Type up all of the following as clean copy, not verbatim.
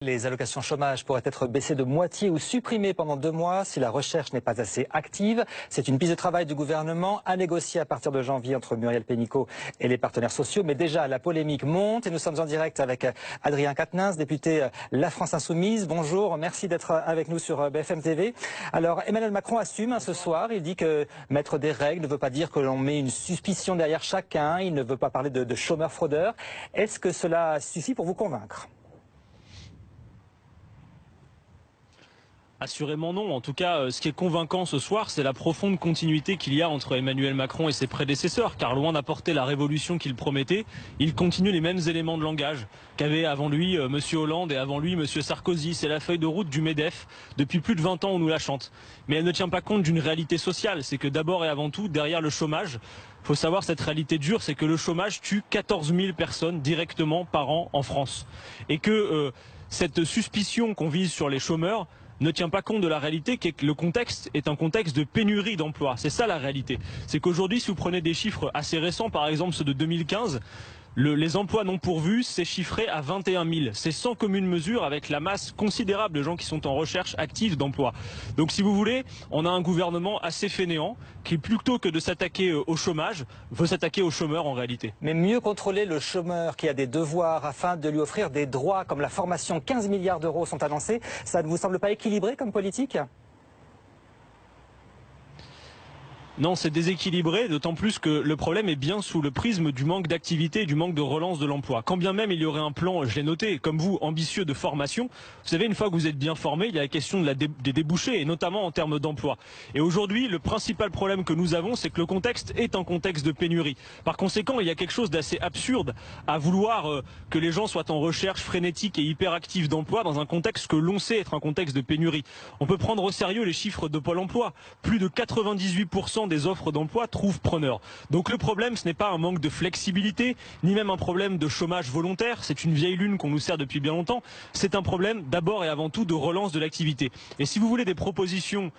Les allocations chômage pourraient être baissées de moitié ou supprimées pendant 2 mois si la recherche n'est pas assez active. C'est une piste de travail du gouvernement à négocier à partir de janvier entre Muriel Pénicaud et les partenaires sociaux. Mais déjà, la polémique monte et nous sommes en direct avec Adrien Quatennens, député La France Insoumise. Bonjour, merci d'être avec nous sur BFM TV. Alors, Emmanuel Macron assume ce soir. Il dit que mettre des règles ne veut pas dire que l'on met une suspicion derrière chacun. Il ne veut pas parler de chômeurs fraudeurs. Est-ce que cela suffit pour vous convaincre ? Assurément non. En tout cas, ce qui est convaincant ce soir, c'est la profonde continuité qu'il y a entre Emmanuel Macron et ses prédécesseurs. Car loin d'apporter la révolution qu'il promettait, il continue les mêmes éléments de langage qu'avaient avant lui M. Hollande et avant lui M. Sarkozy. C'est la feuille de route du MEDEF. Depuis plus de 20 ans, on nous la chante. Mais elle ne tient pas compte d'une réalité sociale. C'est que d'abord et avant tout, derrière le chômage, il faut savoir cette réalité dure, c'est que le chômage tue 14 000 personnes directement par an en France. Et que cette suspicion qu'on vise sur les chômeurs ne tient pas compte de la réalité qui est que le contexte est un contexte de pénurie d'emplois. C'est ça la réalité. C'est qu'aujourd'hui, si vous prenez des chiffres assez récents, par exemple ceux de 2015, les emplois non pourvus, c'est chiffré à 21 000. C'est sans commune mesure avec la masse considérable de gens qui sont en recherche active d'emploi. Donc si vous voulez, on a un gouvernement assez fainéant qui, plutôt que de s'attaquer au chômage, veut s'attaquer aux chômeurs en réalité. Mais mieux contrôler le chômeur qui a des devoirs afin de lui offrir des droits comme la formation, 15 milliards d'euros sont annoncés, ça ne vous semble pas équilibré comme politique ? Non, c'est déséquilibré, d'autant plus que le problème est bien sous le prisme du manque d'activité et du manque de relance de l'emploi. Quand bien même il y aurait un plan, je l'ai noté, comme vous, ambitieux de formation, vous savez, une fois que vous êtes bien formé, il y a la question de des débouchés, et notamment en termes d'emploi. Et aujourd'hui, le principal problème que nous avons, c'est que le contexte est un contexte de pénurie. Par conséquent, il y a quelque chose d'assez absurde à vouloir que les gens soient en recherche frénétique et hyperactive d'emploi dans un contexte que l'on sait être un contexte de pénurie. On peut prendre au sérieux les chiffres de Pôle emploi. Plus de 98% des offres d'emploi trouvent preneur. Donc le problème, ce n'est pas un manque de flexibilité, ni même un problème de chômage volontaire, c'est une vieille lune qu'on nous sert depuis bien longtemps, c'est un problème d'abord et avant tout de relance de l'activité. Et si vous voulez des propositions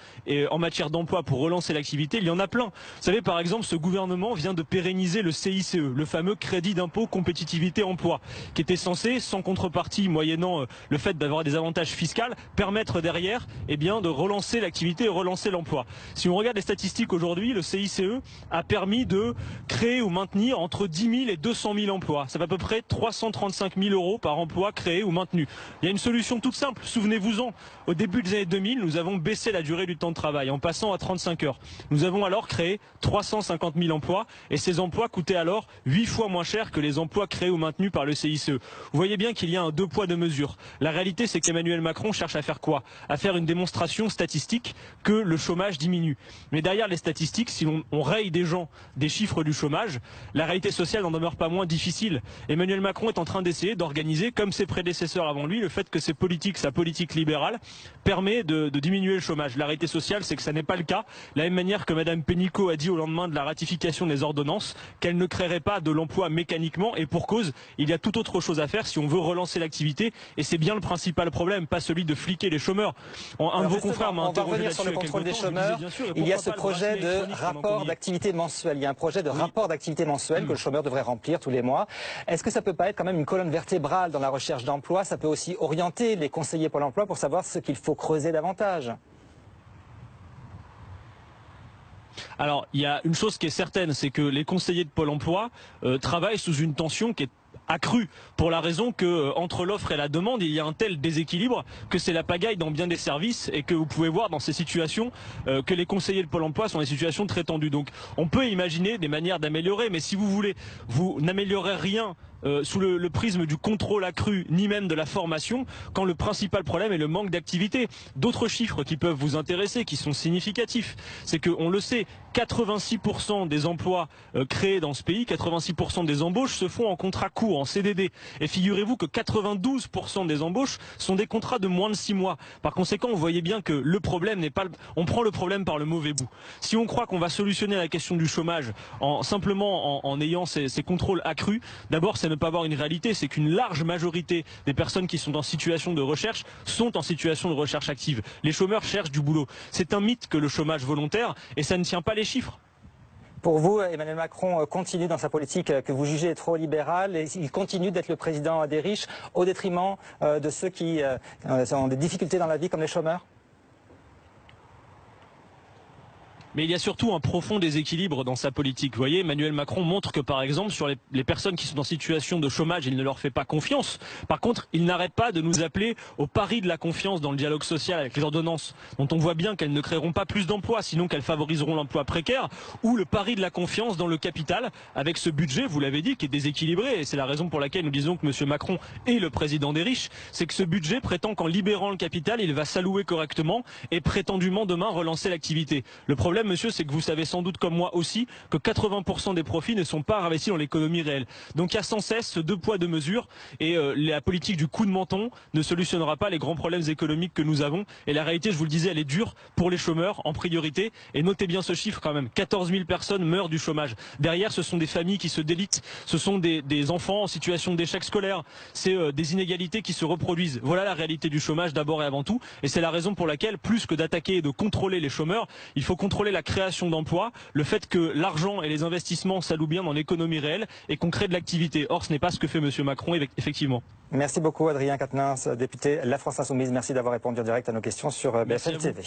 en matière d'emploi pour relancer l'activité, il y en a plein. Vous savez, par exemple, ce gouvernement vient de pérenniser le CICE, le fameux crédit d'impôt compétitivité emploi, qui était censé, sans contrepartie, moyennant le fait d'avoir des avantages fiscaux, permettre derrière de relancer l'activité et relancer l'emploi. Si on regarde les statistiques aujourd'hui, le CICE a permis de créer ou maintenir entre 10 000 et 200 000 emplois. Ça fait à peu près 335 000 euros par emploi créé ou maintenu. Il y a une solution toute simple, souvenez-vous-en. Au début des années 2000, nous avons baissé la durée du temps de travail en passant à 35 heures. Nous avons alors créé 350 000 emplois et ces emplois coûtaient alors 8 fois moins cher que les emplois créés ou maintenus par le CICE. Vous voyez bien qu'il y a un 2 poids 2 mesures. La réalité, c'est qu'Emmanuel Macron cherche à faire quoi? À faire une démonstration statistique que le chômage diminue. Mais derrière les statistiques, si on raye des gens des chiffres du chômage, la réalité sociale n'en demeure pas moins difficile. Emmanuel Macron est en train d'essayer d'organiser, comme ses prédécesseurs avant lui, le fait que sa politique libérale, permet de diminuer le chômage. La réalité sociale, c'est que ça n'est pas le cas. De la même manière que Mme Pénicaud a dit au lendemain de la ratification des ordonnances qu'elle ne créerait pas de l'emploi mécaniquement, et pour cause, il y a toute autre chose à faire si on veut relancer l'activité, et c'est bien le principal problème, pas celui de fliquer les chômeurs. Un de vos confrères m'a interrogé là-dessus. Sur le contrôle des chômeurs, il y a ce projet de rapport d'activité mensuel. Il y a un projet de rapport d'activité mensuel que le chômeur devrait remplir tous les mois. Est-ce que ça peut pas être quand même une colonne vertébrale dans la recherche d'emploi? Ça peut aussi orienter les conseillers Pôle emploi pour savoir ce qu'il faut creuser davantage. Alors, il y a une chose qui est certaine, c'est que les conseillers de Pôle emploi travaillent sous une tension qui est accrue, pour la raison que entre l'offre et la demande, il y a un tel déséquilibre que c'est la pagaille dans bien des services, et que vous pouvez voir dans ces situations que les conseillers de Pôle emploi sont dans des situations très tendues. Donc on peut imaginer des manières d'améliorer, mais si vous voulez, vous n'améliorez rien sous le prisme du contrôle accru, ni même de la formation, quand le principal problème est le manque d'activité. D'autres chiffres qui peuvent vous intéresser, qui sont significatifs, c'est que, on le sait, 86% des emplois créés dans ce pays, 86% des embauches se font en contrat court, en CDD. Et figurez-vous que 92% des embauches sont des contrats de moins de 6 mois. Par conséquent, vous voyez bien que le problème n'est pas... On prend le problème par le mauvais bout. Si on croit qu'on va solutionner la question du chômage simplement en ayant ces contrôles accrus, d'abord c'est ne pas avoir une réalité, c'est qu'une large majorité des personnes qui sont en situation de recherche sont en situation de recherche active. Les chômeurs cherchent du boulot. C'est un mythe que le chômage volontaire, et ça ne tient pas les chiffres. Pour vous, Emmanuel Macron continue dans sa politique que vous jugez trop libérale et il continue d'être le président des riches au détriment de ceux qui ont des difficultés dans la vie comme les chômeurs? Mais il y a surtout un profond déséquilibre dans sa politique. Vous voyez, Emmanuel Macron montre que, par exemple, sur les personnes qui sont en situation de chômage, il ne leur fait pas confiance. Par contre, il n'arrête pas de nous appeler au pari de la confiance dans le dialogue social avec les ordonnances, dont on voit bien qu'elles ne créeront pas plus d'emplois, sinon qu'elles favoriseront l'emploi précaire, ou le pari de la confiance dans le capital, avec ce budget, vous l'avez dit, qui est déséquilibré. Et c'est la raison pour laquelle nous disons que M. Macron est le président des riches. C'est que ce budget prétend qu'en libérant le capital, il va s'allouer correctement et prétendument demain relancer l'activité. Le problème, monsieur, c'est que vous savez sans doute comme moi aussi que 80% des profits ne sont pas investis dans l'économie réelle. Donc il y a sans cesse ce deux poids deux mesures et la politique du coup de menton ne solutionnera pas les grands problèmes économiques que nous avons. Et la réalité, je vous le disais, elle est dure pour les chômeurs en priorité. Et notez bien ce chiffre quand même, 14 000 personnes meurent du chômage. Derrière, ce sont des familles qui se délitent, ce sont des enfants en situation d'échec scolaire, c'est des inégalités qui se reproduisent. Voilà la réalité du chômage d'abord et avant tout. Et c'est la raison pour laquelle, plus que d'attaquer et de contrôler les chômeurs, il faut contrôler la création d'emplois, le fait que l'argent et les investissements s'allouent bien dans l'économie réelle et qu'on crée de l'activité. Or, ce n'est pas ce que fait M. Macron, effectivement. Merci beaucoup Adrien Quatennens, député La France Insoumise. Merci d'avoir répondu en direct à nos questions sur BFM TV.